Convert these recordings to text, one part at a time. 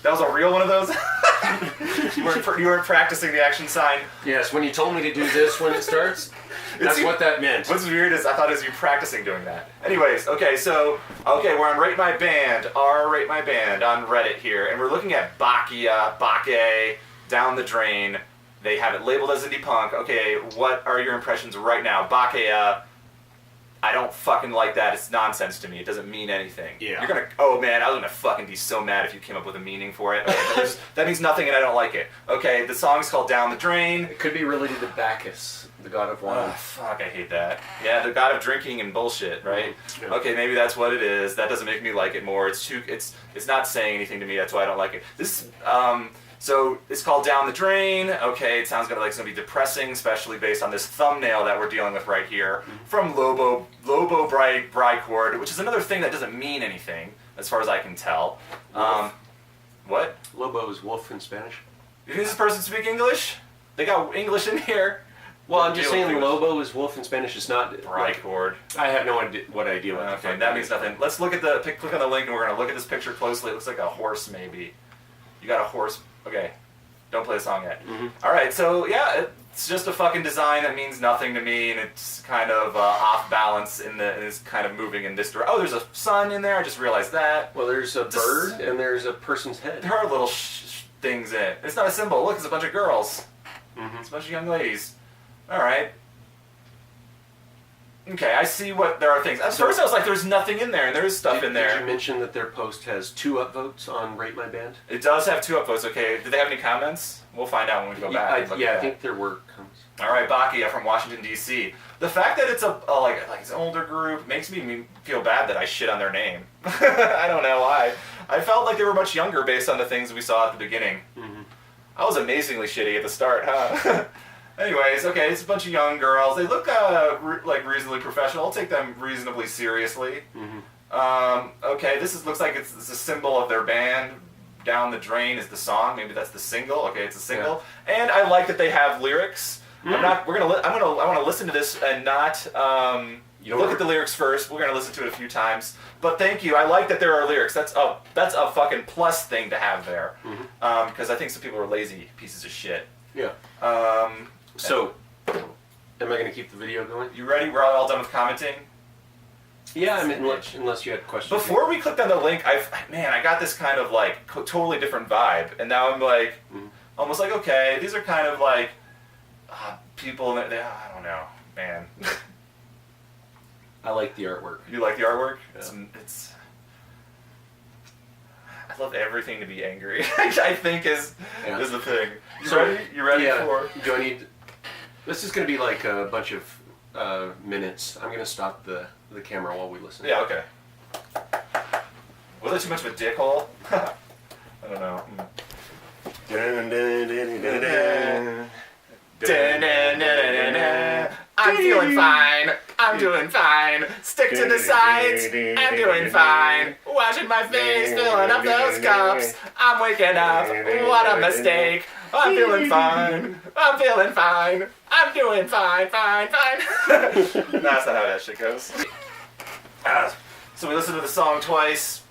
That was a real one of those? you weren't practicing the action sign? Yes, when you told me to do this when it starts, that's what that meant. What's weird is I thought it was you practicing doing that. Anyways, we're on Rate My Band, Rate My Band on Reddit here, and we're looking at Bacchae, Down the Drain. They have it labeled as indie punk. Okay, what are your impressions right now? Bacchae, I don't fucking like that. It's nonsense to me. It doesn't mean anything. Yeah. You're gonna, oh man, I was gonna fucking be so mad if you came up with a meaning for it. Okay, that means nothing and I don't like it. Okay, the song's called Down the Drain. It could be related to Bacchus, the god of wine. Oh, fuck, I hate that. Yeah, the god of drinking and bullshit, right? Yeah. Okay, maybe that's what it is. That doesn't make me like it more. It's not saying anything to me. That's why I don't like it. So it's called Down the Drain. Okay, it sounds like it's gonna be depressing, especially based on this thumbnail that we're dealing with right here from Lobo Brycord, which is another thing that doesn't mean anything as far as I can tell. What? Lobo is wolf in Spanish. Does this person speak English? They got English in here. Well, I'm just saying Lobo is wolf in Spanish. It's not Brycord. I have no idea what idea. Okay, that means nothing. Let's look at click on the link and we're gonna look at this picture closely. It looks like a horse, maybe. You got a horse. Okay, don't play the song yet. All right, so yeah, it's just a fucking design that means nothing to me, and it's kind of off balance and it's kind of moving in this direction. Oh, there's a sun in there. I just realized that. Well, there's a bird and there's a person's head. There are little things in it. It's not a symbol. Look, it's a bunch of girls. It's a bunch of young ladies. All right. Okay, I see what there are things. At first I was like, there's nothing in there, and there is stuff in there. Did you mention that their post has 2 upvotes on Rate My Band? It does have 2 upvotes, okay. Did they have any comments? We'll find out when we go back. I think there were comments. All right, Bacchae from Washington, D.C. The fact that it's like it's an older group makes me feel bad that I shit on their name. I don't know why. I felt like they were much younger based on the things we saw at the beginning. I was amazingly shitty at the start, huh? Anyways, okay, it's a bunch of young girls. They look like reasonably professional. I'll take them reasonably seriously. Okay, looks like it's a symbol of their band. Down the Drain is the song. Maybe that's the single. Okay, it's a single. Yeah. And I like that they have lyrics. I want to listen to this and not look at the lyrics first. We're gonna listen to it a few times. But thank you. I like that there are lyrics. That's a fucking plus thing to have there. Because I think some people are lazy pieces of shit. Yeah. So, am I going to keep the video going? You ready? We're all done with commenting? Yeah, I mean, unless you had questions. Before we clicked on the link, I got this kind of like totally different vibe, and now I'm like, almost like, okay, these are kind of like people. I don't know, man. I like the artwork. You like the artwork? Yeah. It's. I love everything to be angry. I think is the thing. You ready for? Do I need? This is going to be like a bunch of minutes. I'm going to stop the camera while we listen. Yeah, okay. Was it too much of a dick hole? I don't know. I'm feeling fine. I'm doing fine. Stick to the sides. I'm doing fine. Washing my face, filling up those cups. I'm waking up. What a mistake. I'm feeling fine. I'm feeling fine. I'm doing fine, fine, fine. That's not how that shit goes. So we listened to the song twice.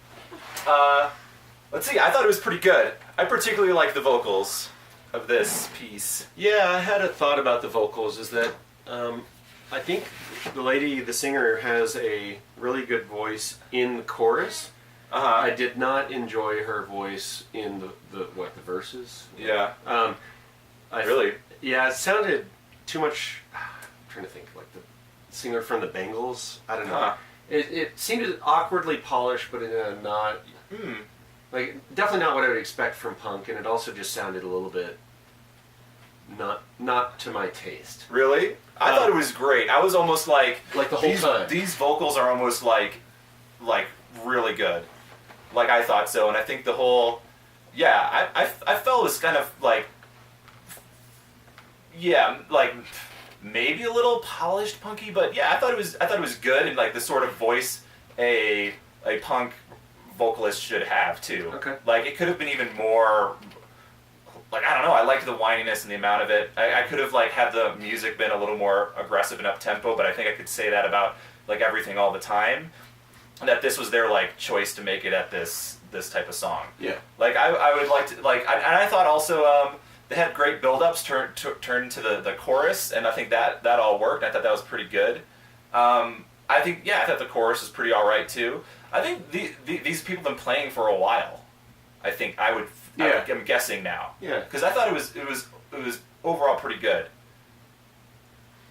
Let's see, I thought it was pretty good. I particularly like the vocals of this piece. Yeah, I had a thought about the vocals, is that I think the singer has a really good voice in the chorus. I did not enjoy her voice in the verses. Yeah. Really? Yeah, it sounded too much. I'm trying to think, like the singer from the Bengals. I don't know. It seemed awkwardly polished, but in a not like definitely not what I would expect from punk, and it also just sounded a little bit not to my taste. Really? I thought it was great. I was almost like the whole time. These vocals are almost like really good. Like I thought so, and I think the whole I felt it was kind of like maybe a little polished punky, but yeah, I thought it was good, and like the sort of voice a punk vocalist should have too. Okay. Like it could have been even more. Like I don't know, I liked the whininess and the amount of it. I could have like had the music been a little more aggressive and up tempo, but I think I could say that about like everything all the time. And that this was their like choice to make it at this this type of song. Yeah. Like I would like to and I thought also they had great build-ups turn to the chorus, and I think that all worked. I thought that was pretty good. I thought the chorus is pretty all right too. I think these people have been playing for a while. I think I'm guessing now. Yeah. Because I thought it was overall pretty good.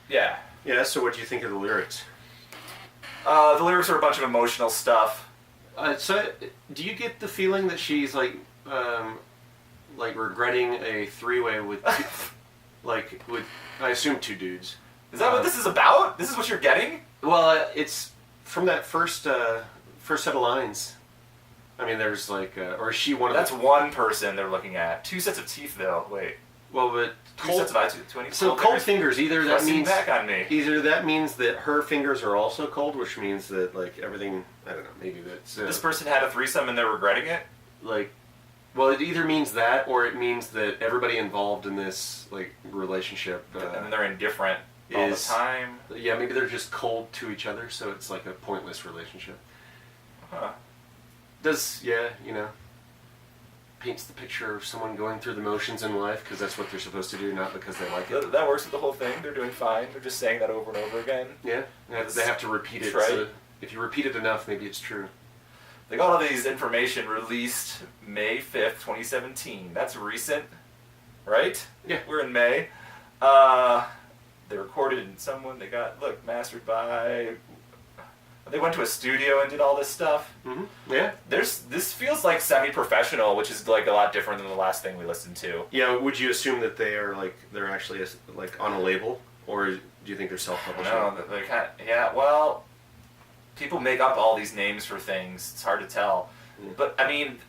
Yeah. Yeah. So what do you think of the lyrics? The lyrics are a bunch of emotional stuff. So do you get the feeling that she's like regretting a three-way with with I assume two dudes? Is that what this is about? This is what you're getting? Well, it's from that first set of lines. I mean, there's or is she one of That's one person they're looking at. Two sets of teeth, though. Wait. Well, but two sets of eyes. 20 so cold fingers. Either that means back on me. Either that means that her fingers are also cold, which means that everything. I don't know. Maybe that's this person had a threesome and they're regretting it. Well, it either means that, or it means that everybody involved in this relationship and they're indifferent all the time. Yeah, maybe they're just cold to each other, so it's like a pointless relationship. Huh. Paints the picture of someone going through the motions in life because that's what they're supposed to do, not because they like it. That works with the whole thing. They're doing fine. They're just saying that over and over again. Yeah, they have to repeat it. Right. So if you repeat it enough, maybe it's true. They got all these information released May 5th, 2017. That's recent, right? Yeah. We're in May. They recorded in someone. They got, mastered by... They went to a studio and did all this stuff. Mm-hmm. Yeah. This feels like semi-professional, which is a lot different than the last thing we listened to. Yeah. Would you assume that they're actually on a label, or do you think they're self-publishing? No, they kind of, yeah. Well, people make up all these names for things. It's hard to tell, but I mean,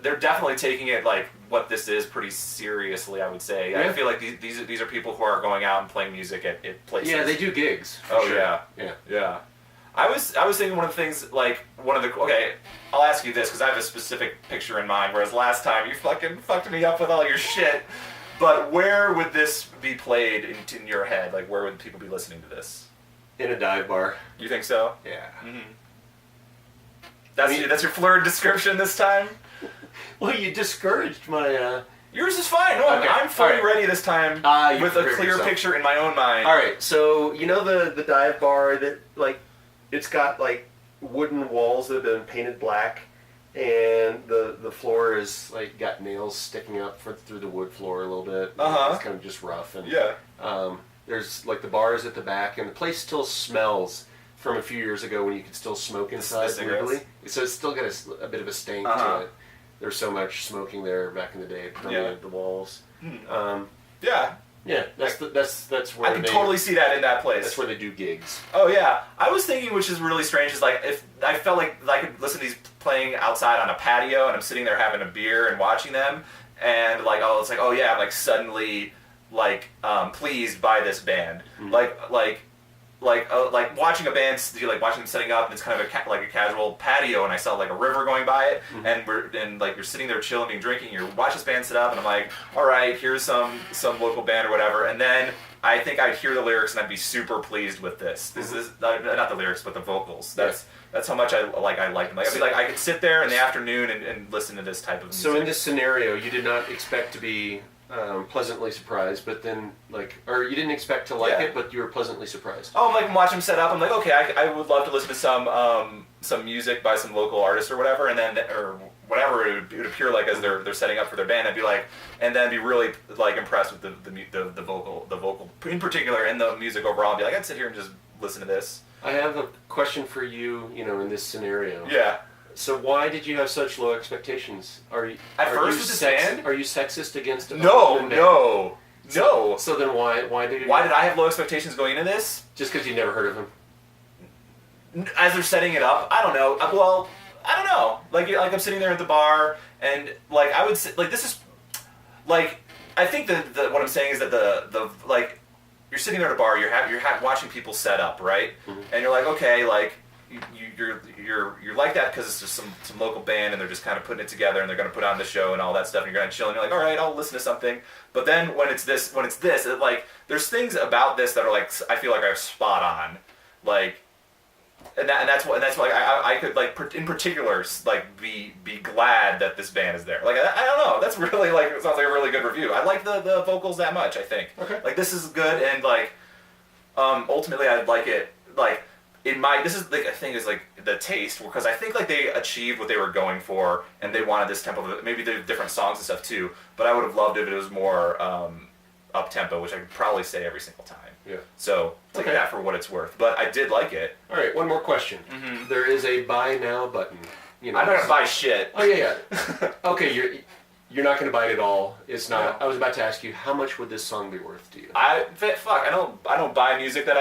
they're definitely taking it what this is pretty seriously. I would say. Yeah. I feel like these are people who are going out and playing music at places. Yeah, they do gigs. Oh sure. Yeah. I was thinking one of the things I'll ask you this because I have a specific picture in mind. Whereas last time you fucking fucked me up with all your shit. But where would this be played in your head? Where would people be listening to this? In a dive bar. You think so? Yeah. Mm-hmm. That's your flurried description this time? Well, you discouraged my... Yours is fine. No, okay. I'm fully ready this time with a clear picture in my own mind. All right, so you know the dive bar that it's got wooden walls that have been painted black, and the floor is got nails sticking up through the wood floor a little bit. It's kind of just rough, and there's the bars at the back, and the place still smells from a few years ago when you could still smoke inside legally. So it's still got a bit of a stank to it. There's so much smoking there back in the day, it permeated the walls. Yeah, that's where I can totally see that in that place. That's where they do gigs. Oh yeah, I was thinking, which is really strange, is if I felt like I could listen to these playing outside on a patio, and I'm sitting there having a beer and watching them, and I'm suddenly pleased by this band, watching a band, watching them setting up, and it's kind of a casual patio, and I saw a river going by it, and you're sitting there chilling and drinking, you watch this band set up, and I'm like, all right, here's some local band or whatever, and then I think I'd hear the lyrics and I'd be super pleased with this. This is not the lyrics, but the vocals. That's how much I like them. I could sit there in the afternoon and listen to this type of music. So in this scenario, you did not expect to be pleasantly surprised, but then or you didn't expect to like it, but you were pleasantly surprised. Oh, I'm watch them set up. I'm okay, I would love to listen to some music by some local artist or whatever, and then or whatever it would appear as they're setting up for their band. I'd be and then be really impressed with the vocal in particular, and the music overall. I'd be I'd sit here and just listen to this. I have a question for you. In this scenario. Yeah. So why did you have such low expectations? Are you sexist against? No. So then why did I have low expectations going into this? Just because you never heard of him? As they're setting it up, I don't know. Well, I don't know. I'm sitting there at the bar, and I would say this is I think that what I'm saying is that the you're sitting there at a bar, you're watching people set up, right? Mm-hmm. And you're okay, you're like that because it's just some local band, and they're just kind of putting it together, and they're going to put on the show and all that stuff, and you're going to chill, and you're all right, I'll listen to something. But then when it's this, there's things about this that are I feel are spot on, And that's why I could like in particular like be glad that this band is there. Like I don't know, that's really like it sounds like a really good review. I like the vocals that much. I think like this is good, and like ultimately I'd like it like this is like I think is like the taste, because I think like they achieved what they were going for, and they wanted this tempo. Maybe they have different songs and stuff too, but I would have loved if it was more up tempo, which I could probably say every single time. Yeah. So take that for what it's worth. But I did like it. All right, one more question. Mm-hmm. There is a buy now button. You know, I'm not gonna buy shit. Oh yeah. Okay, you're not gonna buy it at all. It's not. No. I was about to ask you, how much would this song be worth to you? I don't buy music that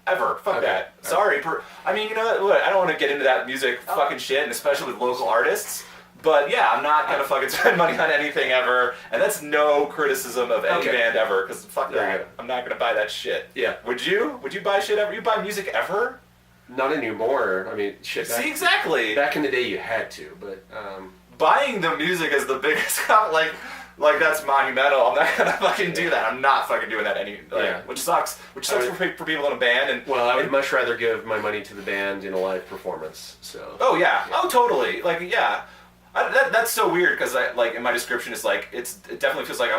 ever. Fuck that. Sorry. I mean, you know what? I don't want to get into that music fucking shit, and especially with local artists. But yeah, I'm not gonna fucking spend money on anything ever, and that's no criticism of any band ever, because fuck that. I'm not gonna buy that shit. Yeah. Would you? Would you buy shit ever? You buy music ever? Not anymore. I mean, shit. See, exactly. Back in the day, you had to, but buying the music is the biggest like that's monumental. I'm not gonna fucking do that. I'm not fucking doing that which sucks. Which sucks for people in a band. And I would much rather give my money to the band in a live performance. So. Oh yeah. Oh totally. Like yeah. That's so weird, because I like in my description it's like it definitely feels like I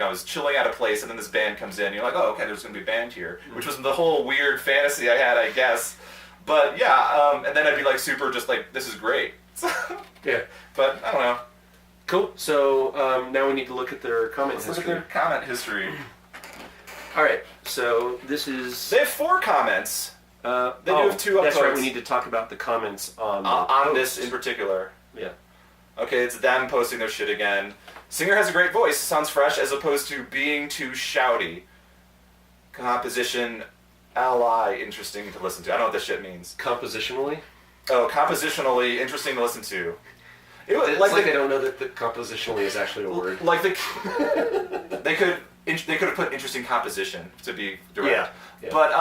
was chilling at a place, and then this band comes in and you're like, oh okay, there's gonna be a band here, which was the whole weird fantasy I had, I guess. But yeah, and then I'd be like super just like, this is great. Yeah. But I don't know. Cool. So now we need to look at their comment history. Look at their comment history. All right. So this is. They have 4 comments. They do have 2 upvotes. That's right. We need to talk about the comments on this in particular. Yeah. Okay, it's them posting their shit again. Singer has a great voice, sounds fresh as opposed to being too shouty. Composition, ally, interesting to listen to. I don't know what this shit means. Compositionally? Oh, compositionally, interesting to listen to. It's like they don't know that the compositionally is actually a word. Like they could have put interesting composition, to be direct. Yeah. But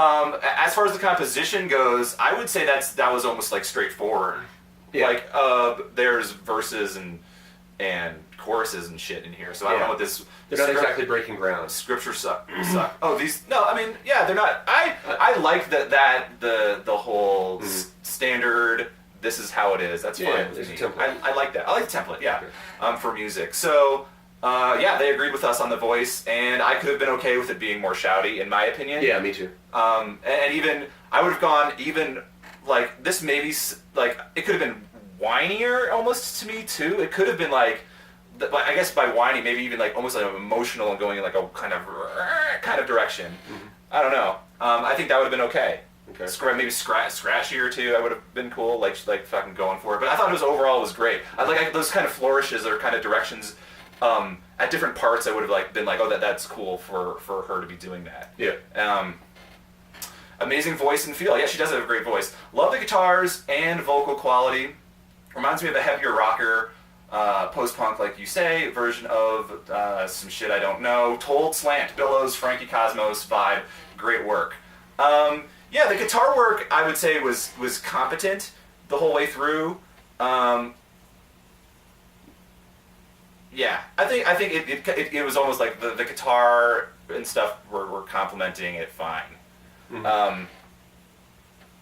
as far as the composition goes, I would say that was almost like straightforward. Yeah. Like there's verses and choruses and shit in here, so I don't know what this. They're not exactly breaking ground. Scripture suck. Oh, these no. I mean, yeah, they're not. I like the whole standard. This is how it is. That's fine. There's a template. I like that. I like the template. Yeah, for music. So yeah, they agreed with us on the voice, and I could have been okay with it being more shouty, in my opinion. Yeah, me too. And even I would have gone even. Like, this maybe, like, it could have been whinier almost to me, too. It could have been, like, I guess by whiny, maybe even, like, almost, like, emotional and going in, like, a kind of direction. Mm-hmm. I don't know. I think that would have been okay. Maybe scratchier, too. That would have been cool, like fucking going for it. But I thought it was overall was great. I like those kind of flourishes or kind of directions at different parts. I would have, like, been like, oh, that's cool for her to be doing that. Yeah. Amazing voice and feel. Yeah, she does have a great voice. Love the guitars and vocal quality. Reminds me of a heavier rocker, post-punk, like you say, version of some shit I don't know. Told Slant, Billows, Frankie Cosmos vibe. Great work. Yeah, the guitar work I would say was competent the whole way through. Yeah, I think it was almost like the guitar and stuff were complementing it fine. Mm-hmm.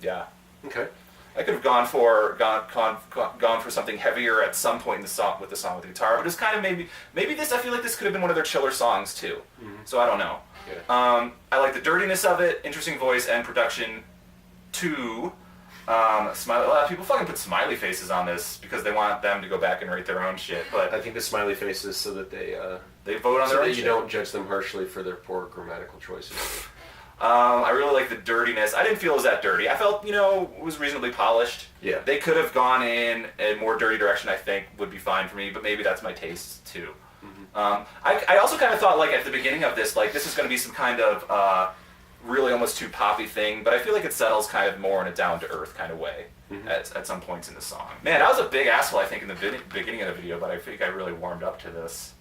Yeah. Okay. I could have gone for something heavier at some point in the song with the guitar, but it's kind of maybe this. I feel like this could have been one of their chiller songs too. Mm-hmm. So I don't know. Yeah. I like the dirtiness of it, interesting voice and production. Too. Smiley. A lot of people fucking put smiley faces on this because they want them to go back and rate their own shit. But I think the smiley faces so that they vote on their own shit. So that you don't judge them harshly for their poor grammatical choices. I really like the dirtiness. I didn't feel it was that dirty. I felt, it was reasonably polished. Yeah. They could have gone in a more dirty direction, I think, would be fine for me, but maybe that's my taste, too. Mm-hmm. I also kind of thought, like, at the beginning of this, like, this is going to be some kind of really almost too poppy thing, but I feel like it settles kind of more in a down-to-earth kind of way at some points in the song. Man, I was a big asshole, I think, in the beginning of the video, but I think I really warmed up to this.